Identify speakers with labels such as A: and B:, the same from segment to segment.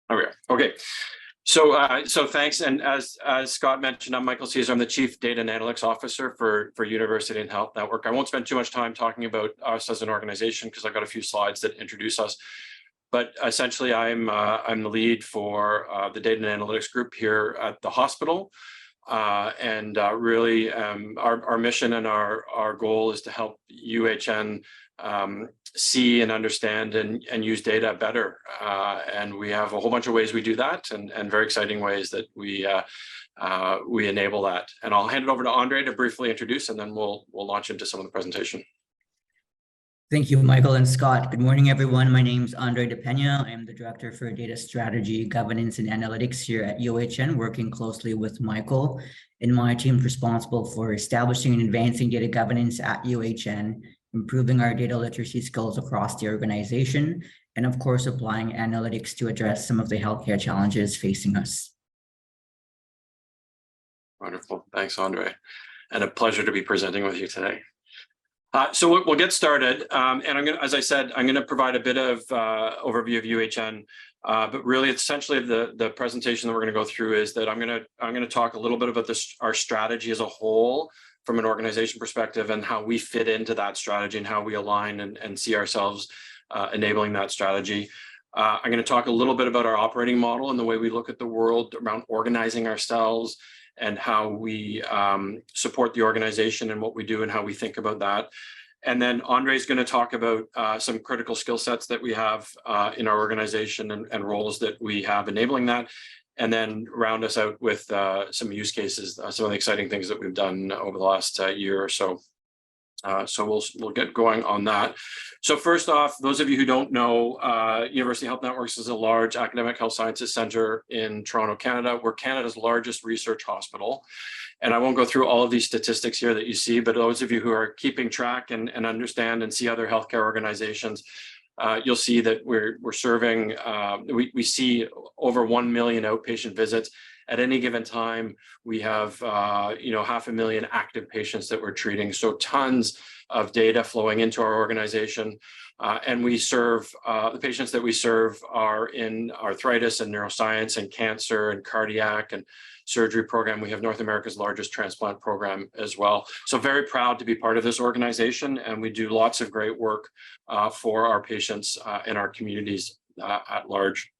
A: There we go. Okay. So thanks. And as Scott mentioned, I'm Michael Caesar. I'm the Chief Data and Analytics Officer for University and Health Network. I won't spend too much time talking about us as an organization because I've got a few slides that introduce us. But essentially, I'm the lead for the Data and Analytics Group here at the hospital. Really, our mission and our goal is to help UHN see and understand and use data better. And we have a whole bunch of ways we do that, and very exciting ways that we enable that. And I'll hand it over to Andre to briefly introduce, and then we'll launch into some of the presentation.
B: Thank you, Michael and Scott. Good morning, everyone. My name is Andre De Pena. I am the Director for Data Strategy, Governance, and Analytics here at UHN, working closely with Michael and my team responsible for establishing and advancing data governance at UHN, improving our data literacy skills across the organization, and of course, applying analytics to address some of the healthcare challenges facing us.
A: Wonderful. Thanks, Andre. And a pleasure to be presenting with you today. So we'll get started, and as I said, I'm going to provide a bit of overview of UHN, but really, essentially, the presentation that we're going to go through is that I'm going to talk a little bit about our strategy as a whole from an organization perspective and how we fit into that strategy and how we align and see ourselves enabling that strategy. I'm going to talk a little bit about our operating model and the way we look at the world around organizing ourselves, and how we support the organization and what we do and how we think about that. And then Andre is going to talk about some critical skill sets that we have in our organization and roles that we have enabling that, and then round us out with some use cases, some of the exciting things that we've done over the last year or so. So we'll get going on that. So first off, those of you who don't know, University Health Networks is a large academic health sciences center in Toronto, Canada. We're Canada's largest research hospital. And I won't go through all of these statistics here that you see, but those of you who are keeping track and understand and see other healthcare organizations, you'll see that we're serving, we see over 1 million outpatient visits. At any given time, we have 500,000 active patients that we're treating. So tons of data flowing into our organization. And we serve, the patients that we serve are in arthritis and neuroscience and cancer and cardiac and surgery program. We have North America's largest transplant program as well. So very proud to be part of this organization. And we do lots of great work for our patients and our communities at large.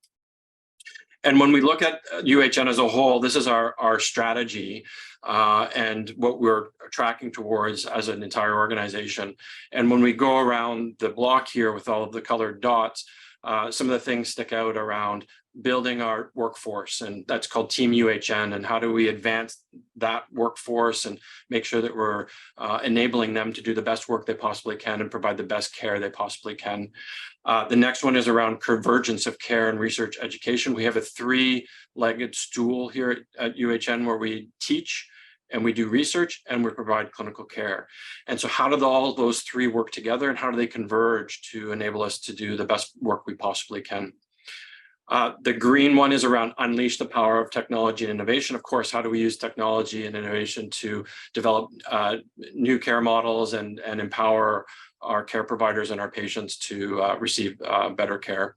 A: And when we look at UHN as a whole, this is our strategy and what we're tracking towards as an entire organization. And when we go around the block here with all of the colored dots, some of the things stick out around building our workforce, and that's called Team UHN. And how do we advance that workforce and make sure that we're enabling them to do the best work they possibly can and provide the best care they possibly can. The next one is around convergence of care and research education. We have a three-legged stool here at UHN where we teach and we do research and we provide clinical care. And so how do all those three work together, and how do they converge to enable us to do the best work we possibly can? The green one is around unleash the power of technology and innovation. Of course, how do we use technology and innovation to develop new care models and empower our care providers and our patients to receive better care?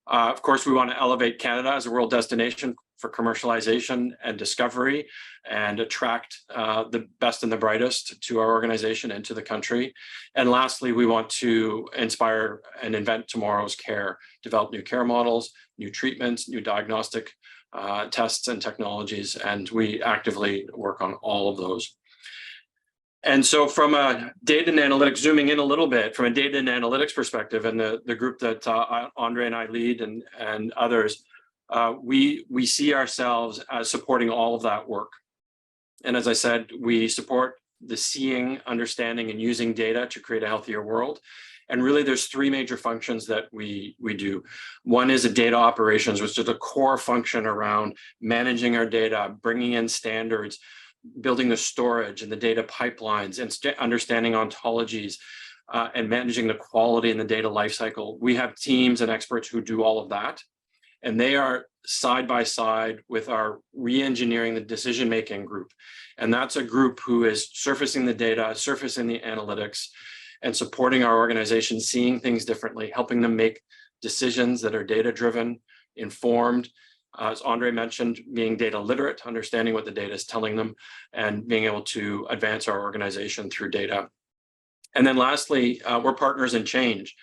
A: Of course, we want to elevate Canada as a world destination for commercialization and discovery and attract the best and the brightest to our organization and to the country. And lastly, we want to inspire and invent tomorrow's care, develop new care models, new treatments, new diagnostic tests and technologies, and we actively work on all of those. And so from a data and analytics, zooming in a little bit, from a data and analytics perspective, and the group that Andre and I lead and others, we see ourselves as supporting all of that work. And as I said, we support the seeing, understanding, and using data to create a healthier world. And really, there's three major functions that we do. One is a data operations, which is a core function around managing our data, bringing in standards, building the storage and the data pipelines, and understanding ontologies, and managing the quality in the data lifecycle. We have teams and experts who do all of that, and they are side by side with our re-engineering the decision-making group. And that's a group who is surfacing the data, surfacing the analytics, and supporting our organization, seeing things differently, helping them make decisions that are data-driven, informed, as Andre mentioned, being data literate, understanding what the data is telling them, and being able to advance our organization through data. And then lastly, we're partners in change.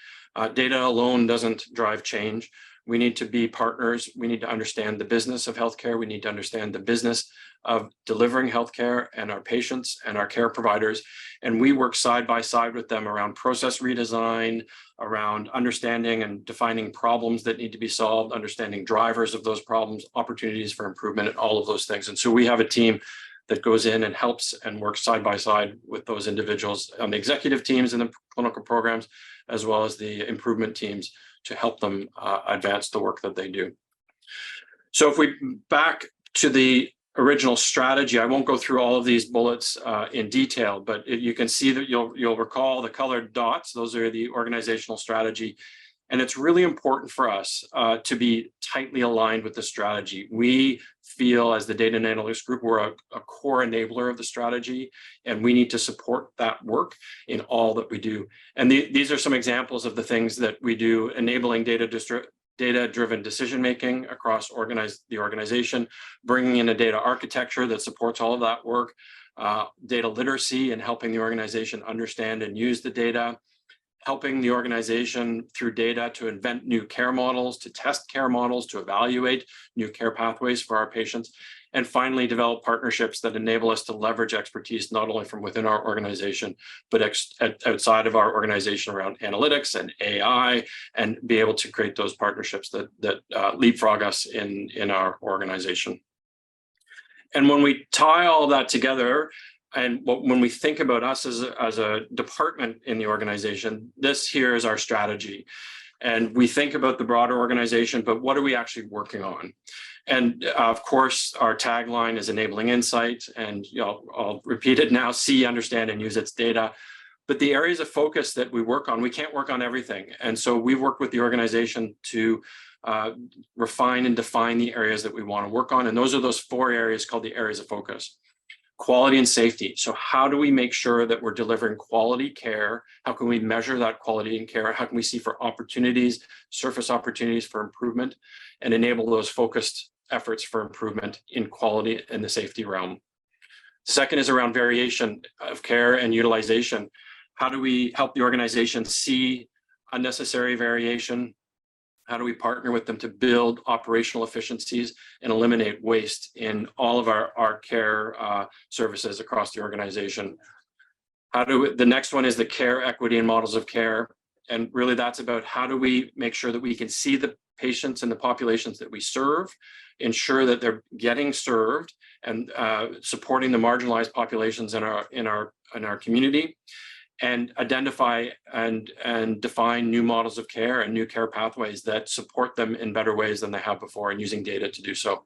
A: Data alone doesn't drive change. We need to be partners. We need to understand the business of healthcare. We need to understand the business of delivering healthcare and our patients and our care providers. And we work side by side with them around process redesign, around understanding and defining problems that need to be solved, understanding drivers of those problems, opportunities for improvement, and all of those things. And so we have a team that goes in and helps and works side by side with those individuals on the executive teams and the clinical programs, as well as the improvement teams to help them advance the work that they do. So if we back to the original strategy, I won't go through all of these bullets in detail, but you can see that you'll recall the colored dots. Those are the organizational strategy. And it's really important for us to be tightly aligned with the strategy. We feel as the Data and Analytics Group, we're a core enabler of the strategy, and we need to support that work in all that we do. And these are some examples of the things that we do, enabling data-driven decision-making across the organization, bringing in a data architecture that supports all of that work, data literacy and helping the organization understand and use the data, helping the organization through data to invent new care models, to test care models, to evaluate new care pathways for our patients, and finally develop partnerships that enable us to leverage expertise not only from within our organization, but outside of our organization around analytics and AI, and be able to create those partnerships that leapfrog us in our organization. And when we tie all that together, and when we think about us as a department in the organization, this here is our strategy. And we think about the broader organization, but what are we actually working on? And of course, our tagline is enabling insight. And I'll repeat it now: see, understand, and use its data. But the areas of focus that we work on, we can't work on everything. And so we work with the organization to refine and define the areas that we want to work on. And those are those 4 areas called the areas of focus. Quality and safety. So how do we make sure that we're delivering quality care? How can we measure that quality and care? How can we see for opportunities, surface opportunities for improvement, and enable those focused efforts for improvement in quality and the safety realm? Second is around variation of care and utilization. How do we help the organization see unnecessary variation? How do we partner with them to build operational efficiencies and eliminate waste in all of our care services across the organization? The next one is the care equity and models of care. And really that's about how do we make sure that we can see the patients and the populations that we serve, ensure that they're getting served, and supporting the marginalized populations in our community, and identify and define new models of care and new care pathways that support them in better ways than they have before, and using data to do so.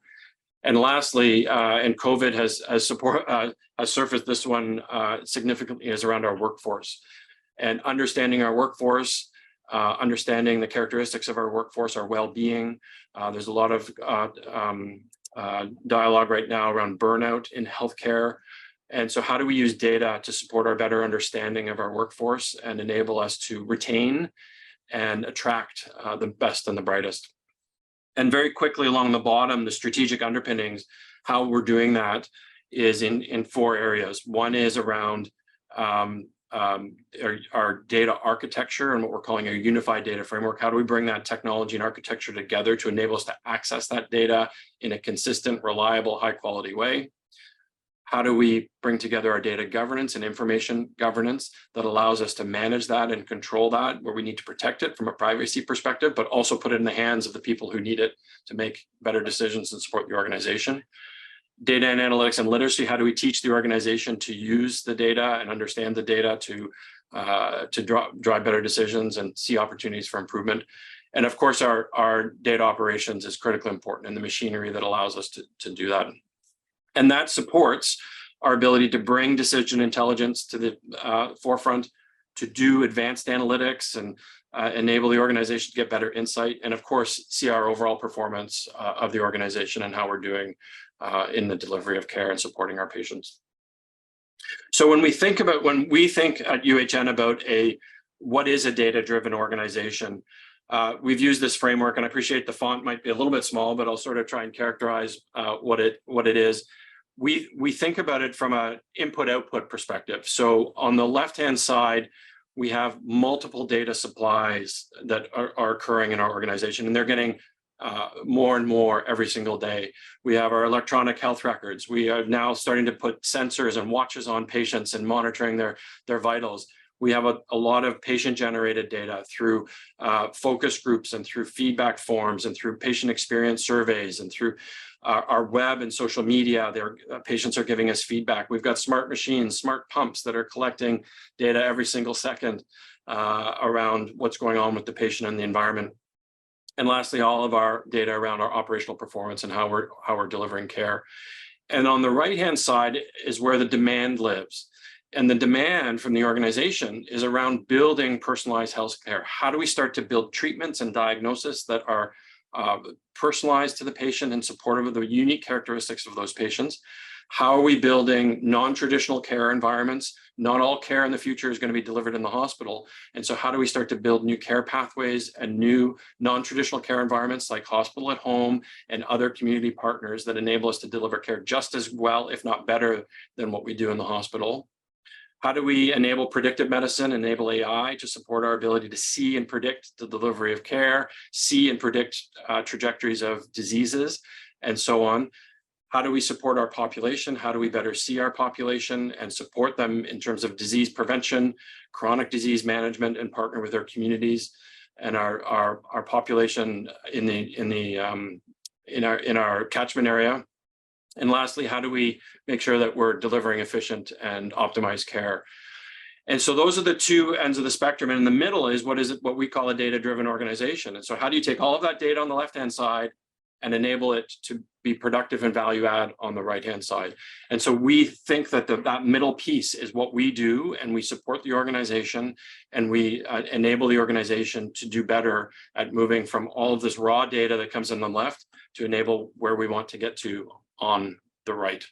A: And lastly, and COVID has surfaced this one significantly, is around our workforce, and understanding our workforce, understanding the characteristics of our workforce, our well-being. There's a lot of dialogue right now around burnout in healthcare. And so how do we use data to support our better understanding of our workforce and enable us to retain and attract the best and the brightest? And very quickly along the bottom, the strategic underpinnings, how we're doing that is in 4 areas. One is around our data architecture and what we're calling a unified data framework. How do we bring that technology and architecture together to enable us to access that data in a consistent, reliable, high quality way? How do we bring together our data governance and information governance that allows us to manage that and control that, where we need to protect it from a privacy perspective, but also put it in the hands of the people who need it to make better decisions and support the organization? Data and analytics and literacy. How do we teach the organization to use the data and understand the data to drive better decisions and see opportunities for improvement? And of course, our data operations is critically important, and the machinery that allows us to do that. And that supports our ability to bring decision intelligence to the forefront, to do advanced analytics and enable the organization to get better insight, and of course, see our overall performance of the organization and how we're doing in the delivery of care and supporting our patients. So when we think at UHN about what is a data-driven organization, We've used this framework, and I appreciate the font might be a little bit small, but I'll sort of try and characterize what it is. We think about it from an input-output perspective. So on the left-hand side, we have multiple data supplies that are occurring in our organization, and they're getting more and more every single day. We have our electronic health records. We are now starting to put sensors and watches on patients and monitoring their vitals. We have a lot of patient-generated data through focus groups and through feedback forms and through patient experience surveys and through our web and social media. Patients are giving us feedback. We've got smart machines, smart pumps that are collecting data every single second around what's going on with the patient and the environment. And lastly, all of our data around our operational performance and how we're delivering care. And on the right-hand side is where the demand lives. And the demand from the organization is around building personalized healthcare. How do we start to build treatments and diagnosis that are personalized to the patient and supportive of the unique characteristics of those patients? How are we building non-traditional care environments? Not all care in the future is going to be delivered in the hospital. And so how do we start to build new care pathways and new non-traditional care environments like hospital at home and other community partners that enable us to deliver care just as well, if not better, than what we do in the hospital? How do we enable predictive medicine, enable AI to support our ability to see and predict the delivery of care, see and predict trajectories of diseases, and so on? How do we support our population? How do we better see our population and support them in terms of disease prevention, chronic disease management, and partner with our communities and our population in our catchment area? And lastly, how do we make sure that we're delivering efficient and optimized care? And so those are the two ends of the spectrum. And in the middle is what we call a data-driven organization. And so how do you take all of that data on the left-hand side and enable it to be productive and value add on the right-hand side? And so we think that that middle piece is what we do, and we support the organization, and we enable the organization to do better at moving from all of this raw data that comes in the left to enable where we want to get to on the right.